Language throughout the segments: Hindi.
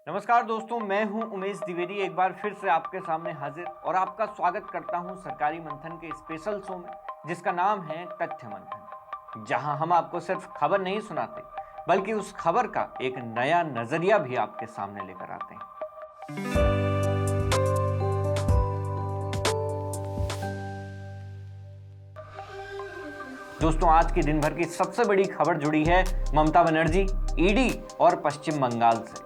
नमस्कार दोस्तों, मैं हूं उमेश द्विवेदी। एक बार फिर से आपके सामने हाजिर और आपका स्वागत करता हूं सरकारी मंथन के स्पेशल शो में, जिसका नाम है तथ्य मंथन, जहां हम आपको सिर्फ खबर नहीं सुनाते बल्कि उस खबर का एक नया नजरिया भी आपके सामने लेकर आते हैं। दोस्तों, आज की दिन भर की सबसे बड़ी खबर जुड़ी है ममता बनर्जी, ईडी और पश्चिम बंगाल से।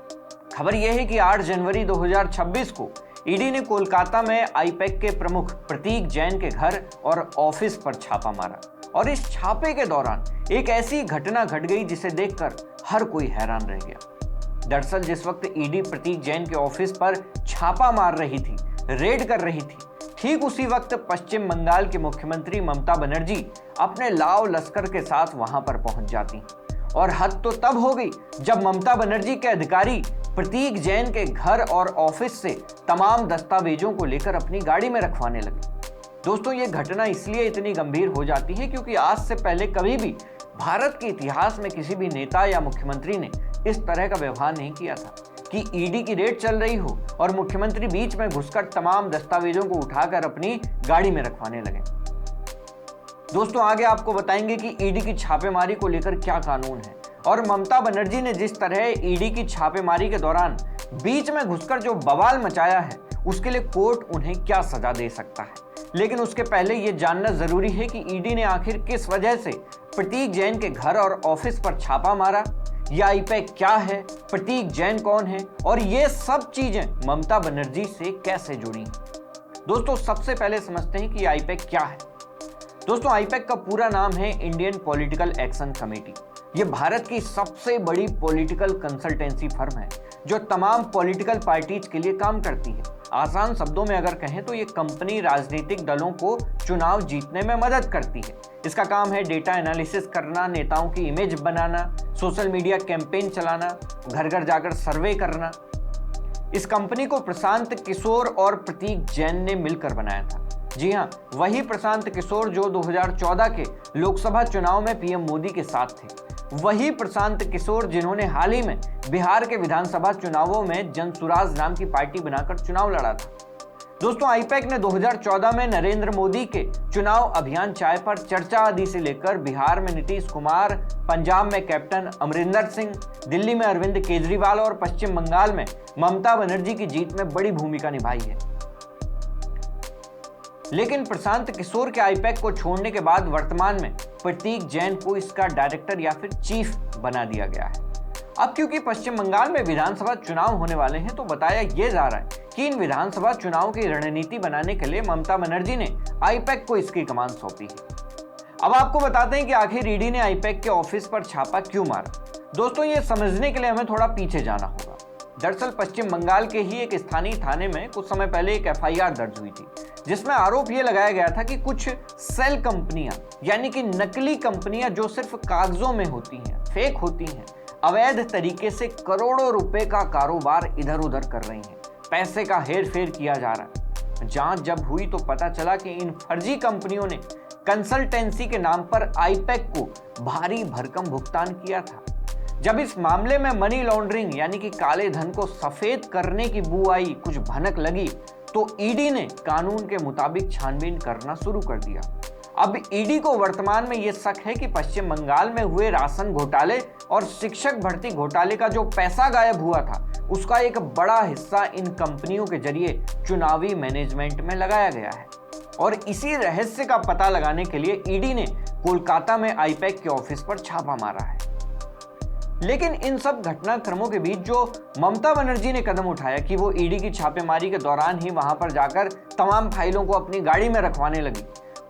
खबर यह है कि 8 जनवरी 2026 को ईडी ने कोलकाता में आईपैक के प्रमुख प्रतीक जैन के घर और ऑफिस पर छापा मारा और इस छापे के दौरान एक ऐसी घटना घट गई जिसे देखकर हर कोई हैरान रह गया। दरअसल जिस वक्त ईडी प्रतीक जैन के ऑफिस पर छापा मार रही थी, रेड कर रही थी, ठीक उसी वक्त पश्चिम बंगाल के मुख्यमंत्री ममता बनर्जी अपने लाव लश्कर के साथ वहां पर पहुंच जाती और हद तो तब हो गई जब ममता बनर्जी के अधिकारी प्रतीक जैन के घर और ऑफिस से तमाम दस्तावेजों को लेकर अपनी गाड़ी में रखवाने लगे। दोस्तों, ये घटना इसलिए इतनी गंभीर हो जाती है क्योंकि आज से पहले कभी भी भारत के इतिहास में किसी भी नेता या मुख्यमंत्री ने इस तरह का व्यवहार नहीं किया था कि ईडी की रेड चल रही हो और मुख्यमंत्री बीच में घुसकर तमाम दस्तावेजों को उठाकर अपनी गाड़ी में रखवाने लगे। दोस्तों, आगे आपको बताएंगे कि ईडी की छापेमारी को लेकर क्या कानून है और ममता बनर्जी ने जिस तरह ईडी की छापेमारी के दौरान बीच में घुसकर जो बवाल मचाया है उसके लिए कोर्ट उन्हें क्या सजा दे सकता है। लेकिन उसके पहले यह जानना जरूरी है कि ईडी ने आखिर किस वजह से प्रतीक जैन के घर और ऑफिस पर छापा मारा, यह आईपैक क्या है, प्रतीक जैन कौन है और ये सब चीजें ममता बनर्जी से कैसे जुड़ी। दोस्तों, सबसे पहले समझते हैं कि आईपैक क्या है। दोस्तों, आईपैक का पूरा नाम है इंडियन पॉलिटिकल एक्शन कमेटी। ये भारत की सबसे बड़ी पॉलिटिकल कंसल्टेंसी फर्म है जो तमाम पॉलिटिकल पार्टीज के लिए काम करती है। आसान शब्दों में अगर कहें तो ये कंपनी राजनीतिक दलों को चुनाव जीतने में मदद करती है। इसका काम है डेटा एनालिसिस करना, नेताओं की इमेज बनाना, सोशल मीडिया कैंपेन चलाना, घर घर जाकर सर्वे करना। इस कंपनी को प्रशांत किशोर और प्रतीक जैन ने मिलकर बनाया था। जी हाँ, वही प्रशांत किशोर जो 2014 के लोकसभा चुनाव में पीएम मोदी के साथ थे। वही प्रशांत किशोर जिन्होंने हाल ही में बिहार के विधानसभा चुनावों में जनसुराज नाम की पार्टी बनाकर चुनाव लड़ा था। दोस्तों, आईपैक ने 2014 में नरेंद्र मोदी के चुनाव अभियान चाय पर चर्चा आदि से लेकर बिहार में नीतीश कुमार, पंजाब में कैप्टन अमरिंदर सिंह, दिल्ली में अरविंद केजरीवाल और पश्चिम बंगाल में ममता बनर्जी की जीत में बड़ी भूमिका निभाई है। लेकिन प्रशांत किशोर के आईपैक को छोड़ने के बाद वर्तमान में प्रतीक जैन को इसका डायरेक्टर या फिर चीफ बना दिया गया है। अब क्योंकि पश्चिम बंगाल में विधानसभा चुनाव होने वाले हैं तो बताया यह जा रहा है कि इन विधानसभा चुनाव की रणनीति बनाने के लिए ममता बनर्जी ने आईपैक को इसकी कमान सौंपी है। अब आपको बताते हैं कि आखिर ईडी ने आईपैक के ऑफिस पर छापा क्यों मारा। दोस्तों, ये समझने के लिए हमें थोड़ा पीछे जाना होगा। दरअसल पश्चिम बंगाल के ही एक स्थानीय थाने में कुछ समय पहले एक एफआईआर दर्ज हुई थी जिसमें आरोप यह लगाया गया था कि कुछ सेल कंपनियां यानी कि नकली कंपनियां जो सिर्फ कागजों में होती हैं, फेक होती हैं, अवैध तरीके से करोड़ों रुपए का कारोबार इधर उधर कर रही हैं, पैसे का हेरफेर किया जा रहा है। जांच जब हुई तो पता चला कि इन फर्जी कंपनियों ने कंसल्टेंसी के नाम पर आईपैक को भारी भरकम भुगतान किया था। जब इस मामले में मनी लॉन्ड्रिंग यानी कि काले धन को सफेद करने की बू आई, कुछ भनक लगी, तो ईडी ने कानून के मुताबिक छानबीन करना शुरू कर दिया। अब ईडी को वर्तमान में यह शक है कि पश्चिम बंगाल में हुए राशन घोटाले और शिक्षक भर्ती घोटाले का जो पैसा गायब हुआ था उसका एक बड़ा हिस्सा इन कंपनियों के जरिए चुनावी मैनेजमेंट में लगाया गया है। और इसी रहस्य का पता लगाने के लिए ईडी ने कोलकाता में आईपैक के ऑफिस पर छापा मारा है। लेकिन इन सब घटनाक्रमों के बीच जो ममता बनर्जी ने कदम उठाया कि वो ईडी की छापेमारी के दौरान ही वहां पर जाकर तमाम फाइलों को अपनी गाड़ी में रखवाने लगी,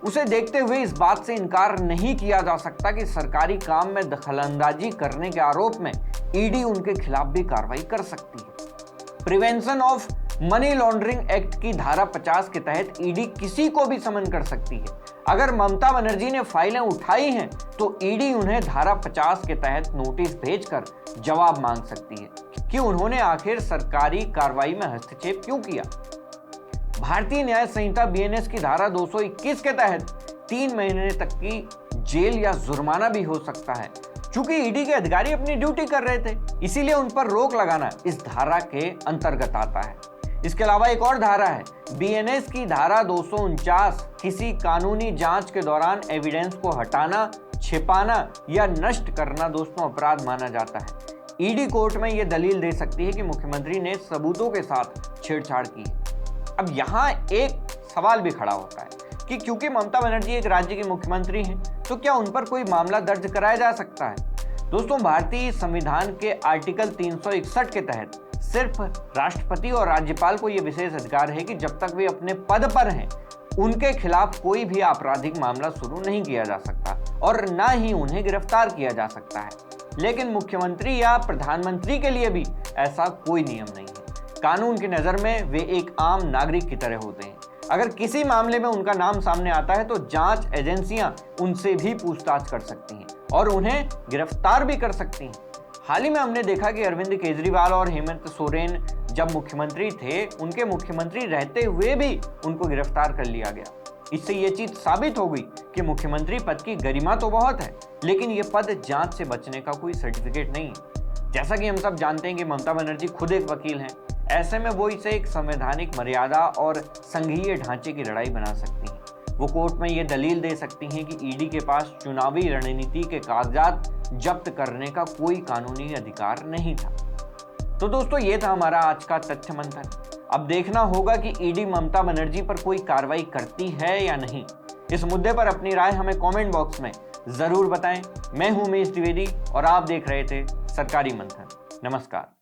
उसे देखते हुए इस बात से इनकार नहीं किया जा सकता कि सरकारी काम में दखलंदाजी करने के आरोप में ईडी उनके खिलाफ भी कार्रवाई कर सकती है। Prevention of money laundering act की धारा 50 के तहत ईडी किसी को भी समन कर सकती है। अगर ममता बनर्जी ने फाइलें उठाई हैं तो ईडी उन्हें धारा 50 के तहत नोटिस भेजकर जवाब मांग सकती है कि उन्होंने आखिर सरकारी कार्रवाई में हस्तक्षेप क्यों किया। भारतीय न्याय संहिता बीएनएस की धारा 221 के तहत 3 महीने तक की जेल या जुर्माना भी हो सकता है। चूंकि ईडी के अधिकारी अपनी ड्यूटी कर रहे थे, इसीलिए उन पर रोक लगाना इस धारा के अंतर्गत आता है। इसके अलावा एक और धारा है, बीएनएस की धारा 249, किसी कानूनी जांच के दौरान एविडेंस को हटाना, छिपाना या नष्ट करना दोस्तों अपराध माना जाता है। ईडी कोर्ट में यह दलील दे सकती है कि मुख्यमंत्री ने सबूतों के साथ छेड़छाड़ की है। अब यहाँ एक सवाल भी खड़ा होता है कि क्योंकि ममता बनर्जी एक राज्य की मुख्यमंत्री हैं, तो क्या उन पर कोई मामला दर्ज कराया जा सकता है? दोस्तों, भारतीय संविधान के आर्टिकल 361 के तहत सिर्फ राष्ट्रपति और राज्यपाल को यह विशेष अधिकार है कि जब तक वे अपने पद पर हैं, उनके खिलाफ कोई भी आपराधिक मामला शुरू नहीं किया जा सकता और न ही उन्हें गिरफ्तार किया जा सकता है। लेकिन मुख्यमंत्री या प्रधानमंत्री के लिए भी ऐसा कोई नियम नहीं है। कानून की नजर में वे एक आम नागरिक की तरह होते हैं। अगर किसी मामले में उनका नाम सामने आता है तो जांच एजेंसियां उनसे भी पूछताछ कर सकती हैं और उन्हें गिरफ्तार भी कर सकती हैं। हाल ही में हमने देखा कि अरविंद केजरीवाल और हेमंत सोरेन जब मुख्यमंत्री थे, उनके मुख्यमंत्री रहते हुए भी उनको गिरफ्तार कर लिया गया। इससे ये चीज साबित हो गई कि मुख्यमंत्री पद की गरिमा तो बहुत है, लेकिन ये पद जांच से बचने का कोई सर्टिफिकेट नहीं है। जैसा कि हम सब जानते हैं कि ममता बनर्जी खुद एक वकील हैं, ऐसे में वो इसे एक संवैधानिक मर्यादा और संघीय ढांचे की लड़ाई बना सकती हैं। वो कोर्ट में ये दलील दे सकती हैं कि ईडी के पास चुनावी रणनीति के कागजात जब्त करने का कोई कानूनी अधिकार नहीं था। तो दोस्तों, ये था हमारा आज का तथ्य मंथन। अब देखना होगा कि ईडी ममता बनर्जी पर कोई कार्रवाई करती है या नहीं। इस मुद्दे पर अपनी राय हमें कमेंट बॉक्स में जरूर बताएं। मैं हूं उमेश द्विवेदी और आप देख रहे थे सरकारी मंथन। नमस्कार।